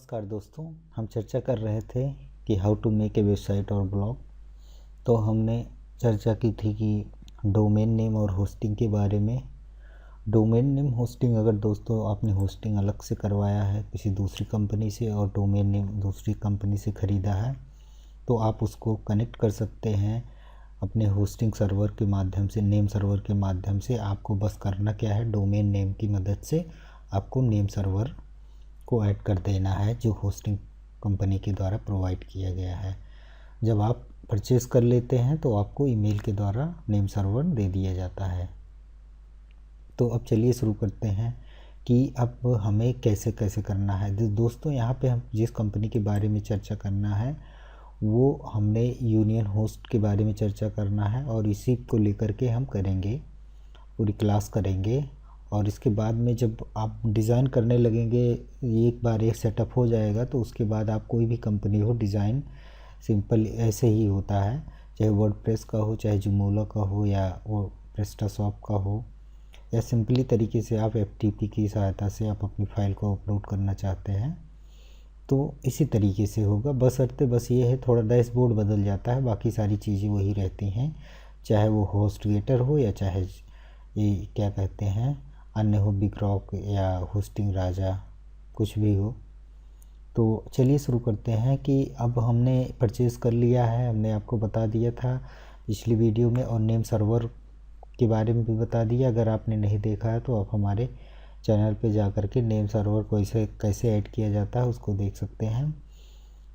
नमस्कार दोस्तों, हम चर्चा कर रहे थे कि how to make a website और ब्लॉग। तो हमने चर्चा की थी कि डोमेन नेम और होस्टिंग के बारे में। डोमेन नेम होस्टिंग, अगर दोस्तों आपने होस्टिंग अलग से करवाया है किसी दूसरी कंपनी से और डोमेन नेम दूसरी कंपनी से ख़रीदा है, तो आप उसको कनेक्ट कर सकते हैं अपने होस्टिंग सर्वर के माध्यम से, नेम सर्वर के माध्यम से। आपको बस करना क्या है, डोमेन नेम की मदद से आपको नेम सर्वर को ऐड कर देना है जो होस्टिंग कंपनी के द्वारा प्रोवाइड किया गया है। जब आप परचेज़ कर लेते हैं तो आपको ईमेल के द्वारा नेम सर्वर दे दिया जाता है। तो अब चलिए शुरू करते हैं कि अब हमें कैसे कैसे करना है। दोस्तों, यहाँ पे हम जिस कंपनी के बारे में चर्चा करना है वो हमने यूनियन होस्ट के बारे में चर्चा करना है और इसी को लेकर के हम करेंगे, पूरी क्लास करेंगे। और इसके बाद में जब आप डिज़ाइन करने लगेंगे, एक बार एक सेटअप हो जाएगा तो उसके बाद आप कोई भी कंपनी हो, डिज़ाइन सिंपल ऐसे ही होता है, चाहे वर्डप्रेस का हो, चाहे जोमोला का हो, या वो प्रेस्टाशॉप का हो, या सिंपली तरीके से आप FTP की सहायता से आप अपनी फ़ाइल को अपलोड करना चाहते हैं तो इसी तरीके से होगा। बस ये है थोड़ा डैशबोर्ड बदल जाता है, बाकी सारी चीज़ें वही रहती हैं, चाहे वो होस्ट गेटर हो या चाहे ये क्या कहते हैं अन्य हो, बिगरॉक या होस्टिंग राजा, कुछ भी हो। तो चलिए शुरू करते हैं कि अब हमने परचेज़ कर लिया है, हमने आपको बता दिया था पिछली वीडियो में, और नेम सर्वर के बारे में भी बता दिया। अगर आपने नहीं देखा है तो आप हमारे चैनल पे जा कर के नेम सर्वर को कैसे ऐड किया जाता है उसको देख सकते हैं।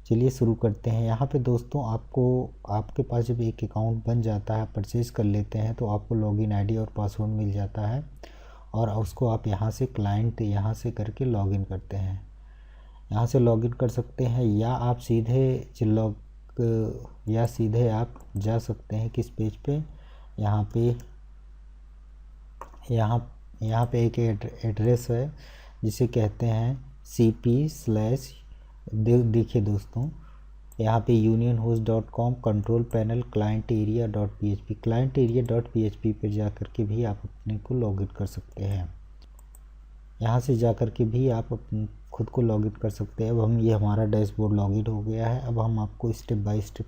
चलिए शुरू करते हैं। यहाँ पे दोस्तों आपके पास जब एक अकाउंट बन जाता है, परचेज़ कर लेते हैं, तो आपको लॉगिन आईडी और पासवर्ड मिल जाता है और उसको आप यहाँ से क्लाइंट यहाँ से करके लॉगिन करते हैं। यहाँ से लॉगिन कर सकते हैं या आप सीधे आप जा सकते हैं किस पेज पे, यहाँ पे एक एड्रेस है जिसे कहते हैं cp/ देखिए दोस्तों, यहाँ पे unionhost.com control panel client area.php पर जा कर के भी आप अपने को लॉगिन कर सकते हैं। यहाँ से जा कर के भी आप खुद को लॉगिन कर सकते हैं। अब ये हमारा डैशबोर्ड लॉगिन हो गया है। अब हम आपको स्टेप बाय स्टेप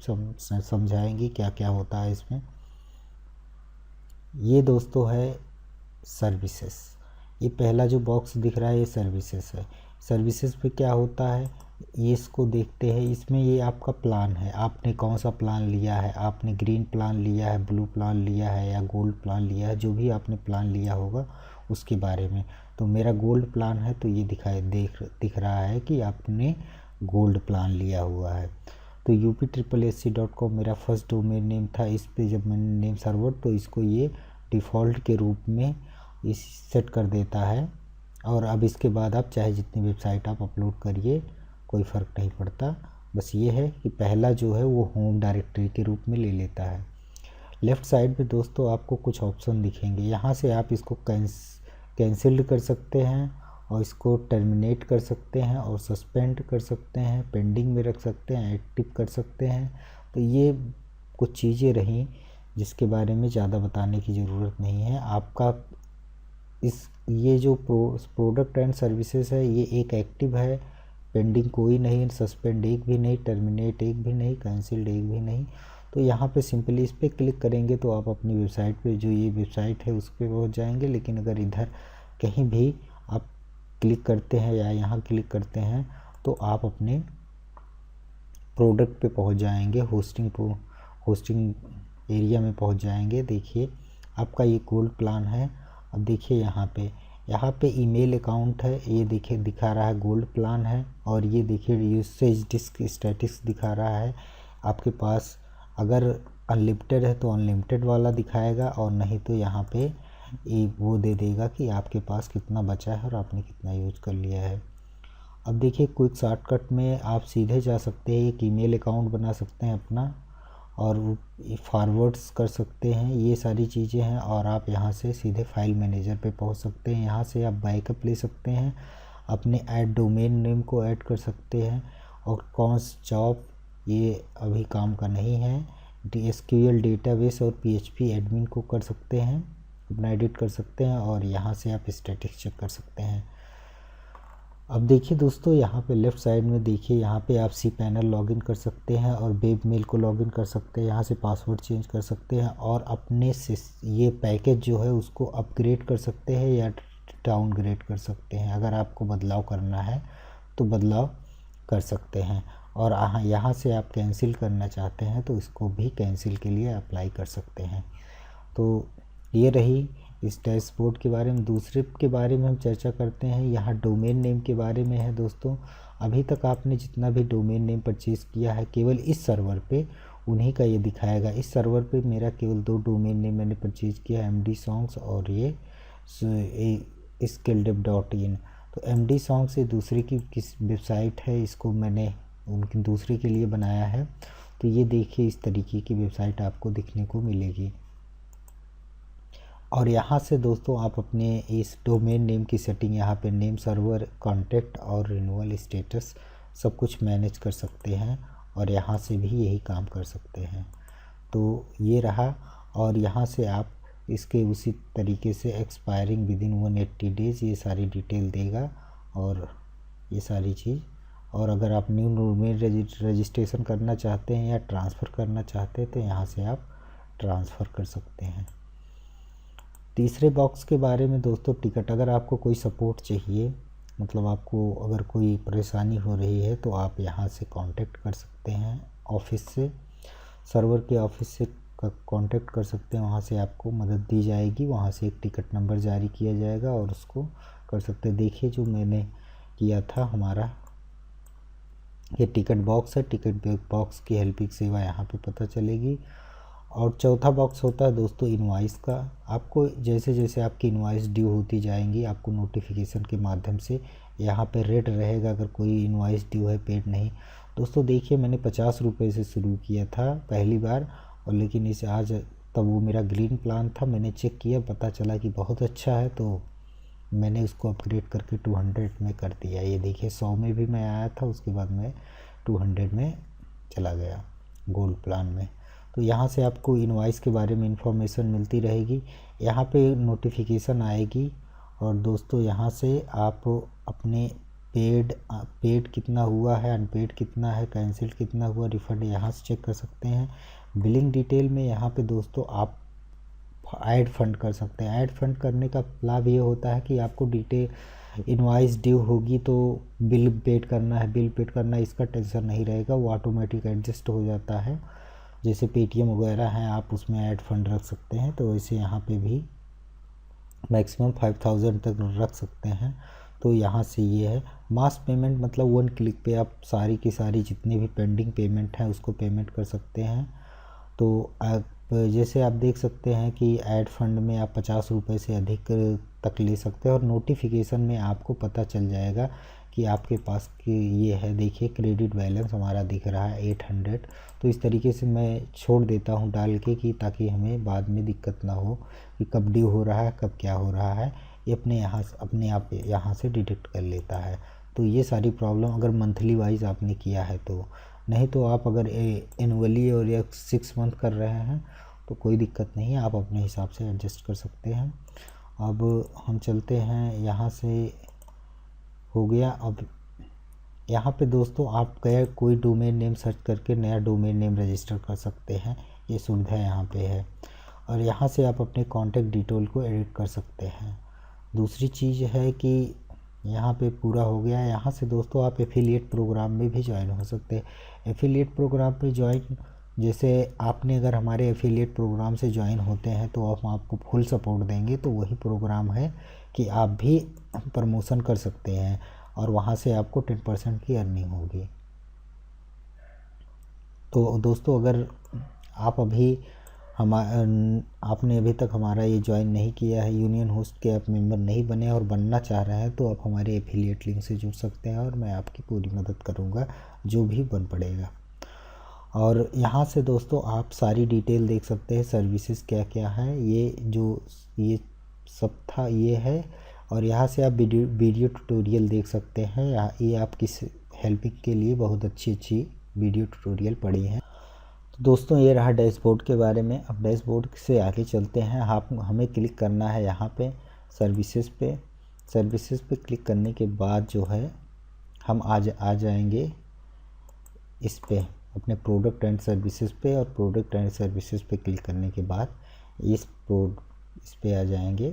समझाएंगे क्या क्या होता है इसमें। ये दोस्तों है सर्विसेज। ये पहला जो बॉक्स दिख रहा है ये सर्विसेज है। सर्विसेज पे क्या होता है ये इसको देखते हैं। इसमें ये आपका प्लान है, आपने कौन सा प्लान लिया है, आपने ग्रीन प्लान लिया है, ब्लू प्लान लिया है या गोल्ड प्लान लिया है, जो भी आपने प्लान लिया होगा उसके बारे में। तो मेरा गोल्ड प्लान है तो ये दिख रहा है कि आपने गोल्ड प्लान लिया हुआ है। तो up@sc.com मेरा फर्स्ट डोमेन नेम था। इस पे जब मैंने नेम सर्वर, तो इसको ये डिफ़ॉल्ट के रूप में इस सेट कर देता है। और अब इसके बाद आप चाहे जितनी वेबसाइट आप अपलोड करिए, कोई फ़र्क नहीं पड़ता। बस ये है कि पहला जो है वो होम डायरेक्टरी के रूप में ले लेता है। लेफ़्ट साइड पे दोस्तों आपको कुछ ऑप्शन दिखेंगे, यहाँ से आप इसको कैंसिल्ड कर सकते हैं और इसको टर्मिनेट कर सकते हैं और सस्पेंड कर सकते हैं, पेंडिंग में रख सकते हैं, एक्टिव कर सकते हैं। तो ये कुछ चीज़ें रहीं जिसके बारे में ज़्यादा बताने की ज़रूरत नहीं है। आपका ये जो प्रोडक्ट एंड सर्विसेज है ये एक एक्टिव है, पेंडिंग कोई नहीं, सस्पेंड एक भी नहीं, टर्मिनेट एक भी नहीं, कैंसिल्ड एक भी नहीं। तो यहाँ पे सिंपली इस पर क्लिक करेंगे तो आप अपनी वेबसाइट पे, जो ये वेबसाइट है उस पर पहुँच जाएंगे। लेकिन अगर इधर कहीं भी आप क्लिक करते हैं या यहाँ क्लिक करते हैं तो आप अपने प्रोडक्ट पे पहुँच जाएंगे, होस्टिंग एरिया में पहुँच जाएंगे। देखिए आपका ये गोल्ड प्लान है। अब देखिए यहाँ पे ईमेल अकाउंट है, ये देखिए दिखा रहा है गोल्ड प्लान है। और ये देखिए यूसेज डिस्क स्टेटस दिखा रहा है। आपके पास अगर अनलिमिटेड है तो अनलिमिटेड वाला दिखाएगा, और नहीं तो यहाँ पे ये वो दे देगा कि आपके पास कितना बचा है और आपने कितना यूज कर लिया है। अब देखिए क्विक शॉर्टकट में आप सीधे जा सकते हैं, एक ईमेल अकाउंट बना सकते हैं अपना और फॉरवर्ड्स कर सकते हैं, ये सारी चीज़ें हैं। और आप यहाँ से सीधे फाइल मैनेजर पे पहुँच सकते हैं। यहाँ से आप बैकअप ले सकते हैं, अपने ऐड डोमेन नेम को ऐड कर सकते हैं। और कॉन्स जॉब ये अभी काम का नहीं है। SQL डेटाबेस और PHP एडमिन को कर सकते हैं, अपना एडिट कर सकते हैं। और यहाँ से आप स्टैटिक्स चेक कर सकते हैं। अब देखिए दोस्तों, यहाँ पे लेफ़्ट साइड में देखिए, यहाँ पे आप सी पैनल लॉगिन कर सकते हैं और वेब मेल को लॉगिन कर सकते हैं। यहाँ से पासवर्ड चेंज कर सकते हैं और अपने से ये पैकेज जो है उसको अपग्रेड कर सकते हैं या डाउनग्रेड कर सकते हैं। अगर आपको बदलाव करना है तो बदलाव कर सकते हैं। और यहाँ से आप कैंसिल करना चाहते हैं तो इसको भी कैंसिल के लिए अप्लाई कर सकते हैं। तो ये रही इस डैशबोर्ड के बारे में। दूसरे के बारे में हम चर्चा करते हैं। यहाँ डोमेन नेम के बारे में है दोस्तों। अभी तक आपने जितना भी डोमेन नेम परचेज़ किया है केवल इस सर्वर पे उन्हीं का ये दिखाएगा। इस सर्वर पे मेरा केवल 2 डोमेन नेम मैंने परचेज़ किया, MD Songs और ये skilldev.in। तो MD Songs ये दूसरे की किस वेबसाइट है, इसको मैंने उनकी दूसरे के लिए बनाया है। तो ये देखिए, इस तरीके की वेबसाइट आपको दिखने को मिलेगी। और यहाँ से दोस्तों आप अपने इस डोमेन नेम की सेटिंग, यहाँ पे नेम, सर्वर, कॉन्टैक्ट और रिन्यूअल स्टेटस सब कुछ मैनेज कर सकते हैं और यहाँ से भी यही काम कर सकते हैं। तो ये रहा। और यहाँ से आप इसके उसी तरीके से एक्सपायरिंग विदिन 180 डेज़ ये सारी डिटेल देगा और ये सारी चीज़। और अगर आप न्यू डोमेन रजिस्ट्रेशन करना चाहते हैं या ट्रांसफ़र करना चाहते हैं तो यहाँ से आप ट्रांसफ़र कर सकते हैं। तीसरे बॉक्स के बारे में दोस्तों, टिकट। अगर आपको कोई सपोर्ट चाहिए, मतलब आपको अगर कोई परेशानी हो रही है तो आप यहाँ से कांटेक्ट कर सकते हैं ऑफिस से, सर्वर के ऑफिस से कांटेक्ट कर सकते हैं। वहाँ से आपको मदद दी जाएगी, वहाँ से एक टिकट नंबर जारी किया जाएगा और उसको कर सकते हैं। देखिए जो मैंने किया था, हमारा ये टिकट बॉक्स है। टिकट बॉक्स की हेल्पिंग सेवा यहाँ पे पता चलेगी। और चौथा बॉक्स होता है दोस्तों इनवॉइस का। आपको जैसे जैसे आपकी इनवॉइस ड्यू होती जाएंगी आपको नोटिफिकेशन के माध्यम से यहाँ पे रेड रहेगा अगर कोई इनवॉइस ड्यू है, पेड नहीं। दोस्तों देखिए, मैंने 50 रुपये से शुरू किया था पहली बार, और लेकिन इसे आज तब वो मेरा ग्रीन प्लान था, मैंने चेक किया, पता चला कि बहुत अच्छा है, तो मैंने उसको अपग्रेड करके 200 में कर दिया। ये देखिए 100 में भी मैं आया था, उसके बाद मैं 200 में चला गया गोल्ड प्लान में। तो यहाँ से आपको इनवॉइस के बारे में इंफॉर्मेशन मिलती रहेगी, यहाँ पे नोटिफिकेशन आएगी। और दोस्तों यहाँ से आप अपने पेड कितना हुआ है, अनपेड कितना है, कैंसिल कितना हुआ, रिफ़ंड यहाँ से चेक कर सकते हैं। बिलिंग डिटेल में यहाँ पे दोस्तों आप ऐड फंड कर सकते हैं। ऐड फंड करने का लाभ ये होता है कि आपको डिटेल इनवॉइस ड्यू होगी तो बिल पेड करना है, बिल पेड करना है, इसका टेंशन नहीं रहेगा, वो ऑटोमेटिक एडजस्ट हो जाता है। जैसे पेटीएम वगैरह हैं, आप उसमें ऐड फंड रख सकते हैं, तो वैसे यहाँ पे भी मैक्सिमम 5000 तक रख सकते हैं। तो यहाँ से ये है मास पेमेंट, मतलब 1 क्लिक पे आप सारी की सारी जितनी भी पेंडिंग पेमेंट है उसको पेमेंट कर सकते हैं। तो आप जैसे आप देख सकते हैं कि ऐड फंड में आप 50 रुपये से अधिक तक ले सकते हैं और नोटिफिकेशन में आपको पता चल जाएगा कि आपके पास कि ये है। देखिए क्रेडिट बैलेंस हमारा दिख रहा है 800। तो इस तरीके से मैं छोड़ देता हूँ डाल के, कि ताकि हमें बाद में दिक्कत ना हो कि कब ड्यू हो रहा है, कब क्या हो रहा है, ये अपने आप यहाँ से डिटेक्ट कर लेता है। तो ये सारी प्रॉब्लम अगर मंथली वाइज आपने किया है तो, नहीं तो आप अगर एनुअली और या 6 मंथ कर रहे हैं तो कोई दिक्कत नहीं है, आप अपने हिसाब से एडजस्ट कर सकते हैं। अब हम चलते हैं, यहाँ से हो गया। अब यहाँ पे दोस्तों आप कोई डोमेन नेम सर्च करके नया डोमेन नेम रजिस्टर कर सकते हैं, ये सुविधा यहाँ पे है। और यहाँ से आप अपने कॉन्टैक्ट डिटेल को एडिट कर सकते हैं। दूसरी चीज़ है कि यहाँ पे पूरा हो गया। यहाँ से दोस्तों आप एफिलिएट प्रोग्राम में भी ज्वाइन हो सकते हैं। एफिलिएट प्रोग्राम पे ज्वाइन, जैसे आपने अगर हमारे एफिलिएट प्रोग्राम से ज्वाइन होते हैं तो हम आपको फुल सपोर्ट देंगे। तो वही प्रोग्राम है कि आप भी प्रमोशन कर सकते हैं और वहाँ से आपको 10% की अर्निंग होगी। तो दोस्तों अगर आप आपने अभी तक हमारा ये ज्वाइन नहीं किया है, यूनियन होस्ट के आप मेंबर नहीं बने और बनना चाह रहे हैं, तो आप हमारे एफिलिएट लिंक से जुड़ सकते हैं और मैं आपकी पूरी मदद करूँगा जो भी बन पड़ेगा। और यहाँ से दोस्तों आप सारी डिटेल देख सकते हैं, सर्विसेज क्या क्या है, ये सब था ये है। और यहाँ से आप वीडियो ट्यूटोरियल देख सकते हैं। ये आपकी हेल्पिंग के लिए बहुत अच्छी वीडियो ट्यूटोरियल पड़ी हैं। तो दोस्तों ये रहा डैशबोर्ड के बारे में। अब डैशबोर्ड से आगे चलते हैं। हमें क्लिक करना है यहाँ पे सर्विसेज पे। सर्विसेज पे क्लिक करने के बाद जो है हम आ जाएंगे इस पे अपने प्रोडक्ट एंड सर्विसेज पे, और प्रोडक्ट एंड सर्विसेज पे क्लिक करने के बाद इस पे आ जाएंगे।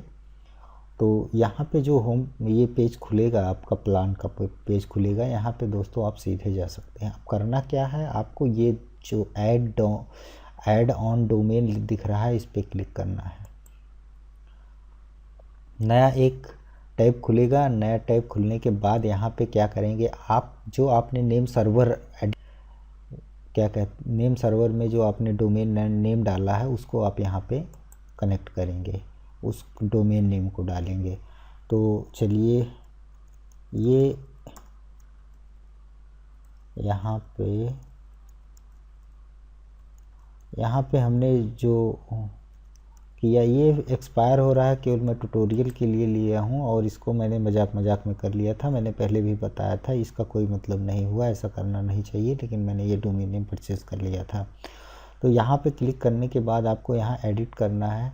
तो यहाँ पे जो होम ये पेज खुलेगा, आपका प्लान का पेज खुलेगा। यहाँ पे दोस्तों आप सीधे जा सकते हैं। अब करना क्या है, आपको ये जो ऐड ऑन डोमेन दिख रहा है इस पर क्लिक करना है। नया एक टैब खुलेगा। नया टैब खुलने के बाद यहाँ पे क्या करेंगे, आप जो आपने नेम सर्वर नेम सर्वर में जो आपने डोमेन नेम डाला है उसको आप यहाँ पे कनेक्ट करेंगे, उस डोमेन नेम को डालेंगे। तो चलिए ये यहाँ पे हमने जो किया ये एक्सपायर हो रहा है, केवल मैं ट्यूटोरियल के लिए लिया हूँ और इसको मैंने मजाक में कर लिया था। मैंने पहले भी बताया था, इसका कोई मतलब नहीं हुआ, ऐसा करना नहीं चाहिए, लेकिन मैंने ये डोमेन नेम परचेज़ कर लिया था। तो यहाँ पे क्लिक करने के बाद आपको यहाँ एडिट करना है,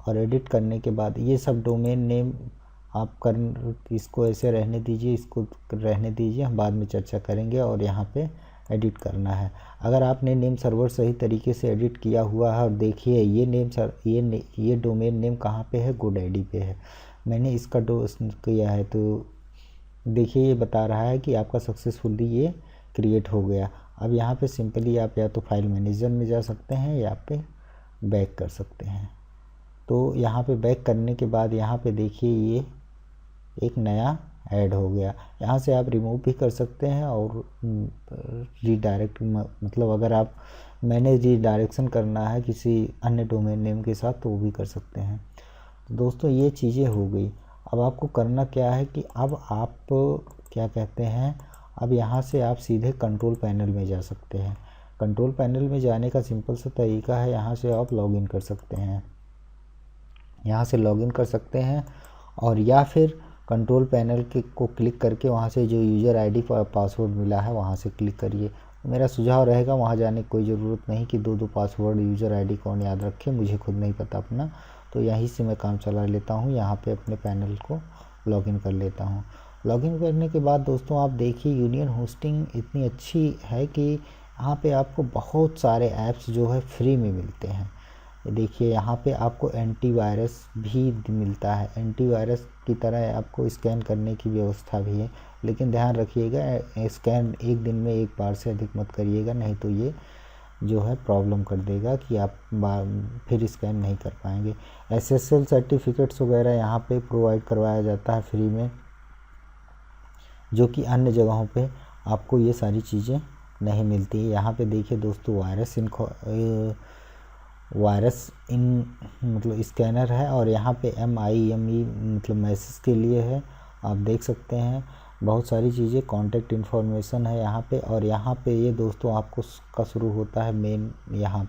और एडिट करने के बाद ये सब डोमेन नेम आप इसको ऐसे रहने दीजिए, इसको रहने दीजिए, हम बाद में चर्चा करेंगे। और यहाँ पे एडिट करना है। अगर आपने नेम सर्वर सही तरीके से एडिट किया हुआ है, और देखिए ये डोमेन नेम कहाँ पे है, GoDaddy पे है। मैंने इसका किया है, तो देखिए ये बता रहा है कि आपका सक्सेसफुली ये क्रिएट हो गया। अब यहाँ पे सिंपली आप या तो फाइल मैनेजर में जा सकते हैं या पे बैक कर सकते हैं। तो यहाँ पे बैक करने के बाद यहाँ पे देखिए ये एक नया ऐड हो गया। यहाँ से आप रिमूव भी कर सकते हैं और रीडायरेक्ट, मतलब अगर आप मैंने रीडायरेक्शन करना है किसी अन्य डोमेन नेम के साथ तो वो भी कर सकते हैं। तो दोस्तों ये चीज़ें हो गई। अब आपको करना क्या है कि अब आप क्या कहते हैं, अब यहाँ से आप सीधे कंट्रोल पैनल में जा सकते हैं। कंट्रोल पैनल में जाने का सिंपल सा तरीका है, यहाँ से आप लॉगिन कर सकते हैं, यहाँ से लॉगिन कर सकते हैं, और या फिर कंट्रोल पैनल को क्लिक करके वहाँ से जो यूज़र आईडी पासवर्ड मिला है वहाँ से क्लिक करिए। मेरा सुझाव रहेगा वहाँ जाने की कोई ज़रूरत नहीं कि दो पासवर्ड यूज़र आईडी कौन याद रखे, मुझे खुद नहीं पता अपना, तो यहीं से मैं काम चला लेता हूँ। यहाँ पे अपने पैनल को लॉगिन कर लेता हूँ। लॉगिन करने के बाद दोस्तों आप देखिए यूनियन होस्टिंग इतनी अच्छी है कि यहाँ पे आपको बहुत सारे ऐप्स जो है फ्री में मिलते हैं। देखिए यहाँ पे आपको एंटीवायरस भी मिलता है, एंटीवायरस की तरह आपको स्कैन करने की व्यवस्था भी है, लेकिन ध्यान रखिएगा स्कैन एक दिन में एक बार से अधिक मत करिएगा, नहीं तो ये जो है प्रॉब्लम कर देगा कि आप फिर स्कैन नहीं कर पाएंगे। SSL सर्टिफिकेट्स वगैरह यहाँ पे प्रोवाइड करवाया जाता है फ्री में, जो कि अन्य जगहों पे आपको ये सारी चीज़ें नहीं मिलती है। यहाँ पे देखिए दोस्तों वायरस इन मतलब स्कैनर है, और यहाँ पे MIME मतलब मैसेज के लिए है, आप देख सकते हैं। बहुत सारी चीज़ें, कॉन्टैक्ट इन्फॉर्मेशन है यहाँ पे, और यहाँ पे ये दोस्तों आपको का शुरू होता है मेन। यहाँ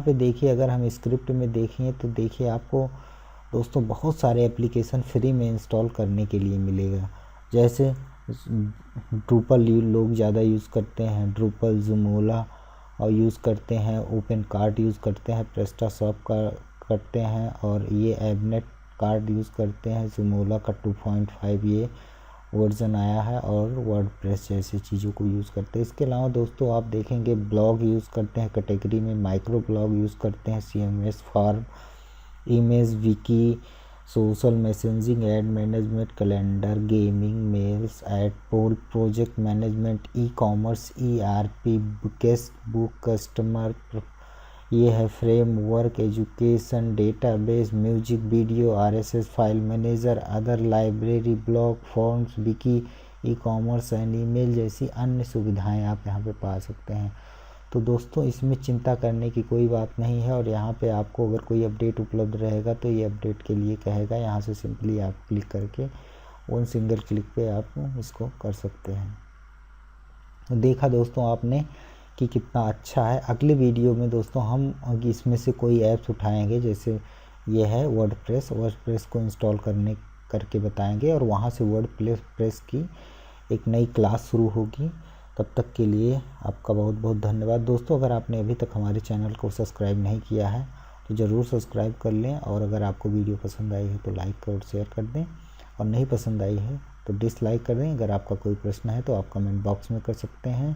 पे देखिए अगर हम स्क्रिप्ट में देखें तो देखिए आपको दोस्तों बहुत सारे एप्लीकेशन फ्री में इंस्टॉल करने के लिए मिलेगा। जैसे ड्रूपल लोग ज़्यादा यूज़ करते हैं, ड्रूपल, ज़ूमोला और यूज़ करते हैं, ओपन कार्ट यूज़ करते हैं, प्रेस्टाशॉप का करते हैं, और ये एबनेट कार्ड यूज़ करते हैं। ज़ूमोला का 2.5 ये वर्जन आया है, और वर्डप्रेस जैसी चीज़ों को यूज़ करते हैं। इसके अलावा दोस्तों आप देखेंगे ब्लॉग यूज़ करते हैं कैटेगरी में, माइक्रो ब्लॉग यूज़ करते हैं, CMS form, image, wiki, social messaging, ad management, calendar, gaming, mails, ad poll, project management, e-commerce, ERP, guest book, customer, ये है framework, education, database, music, video, RSS file manager, other library, blog, forms, wiki, e-commerce and email जैसी अन्य सुविधाएं आप यहाँ पे पा सकते हैं। तो दोस्तों इसमें चिंता करने की कोई बात नहीं है, और यहाँ पे आपको अगर कोई अपडेट उपलब्ध रहेगा तो ये अपडेट के लिए कहेगा। यहाँ से सिंपली आप क्लिक करके वन सिंगल क्लिक पे आप इसको कर सकते हैं। तो देखा दोस्तों आपने कि कितना अच्छा है। अगले वीडियो में दोस्तों हम इसमें से कोई ऐप्स उठाएंगे, जैसे ये है वर्डप्रेस को इंस्टॉल करके बताएंगे, और वहाँ से वर्डप्रेस की एक नई क्लास शुरू होगी। तब तक के लिए आपका बहुत बहुत धन्यवाद दोस्तों। अगर आपने अभी तक हमारे चैनल को सब्सक्राइब नहीं किया है तो ज़रूर सब्सक्राइब कर लें, और अगर आपको वीडियो पसंद आई है तो लाइक और शेयर कर दें। और नहीं पसंद आई है तो डिसलाइक कर दें। अगर आपका कोई प्रश्न है तो आप कमेंट बॉक्स में कर सकते हैं।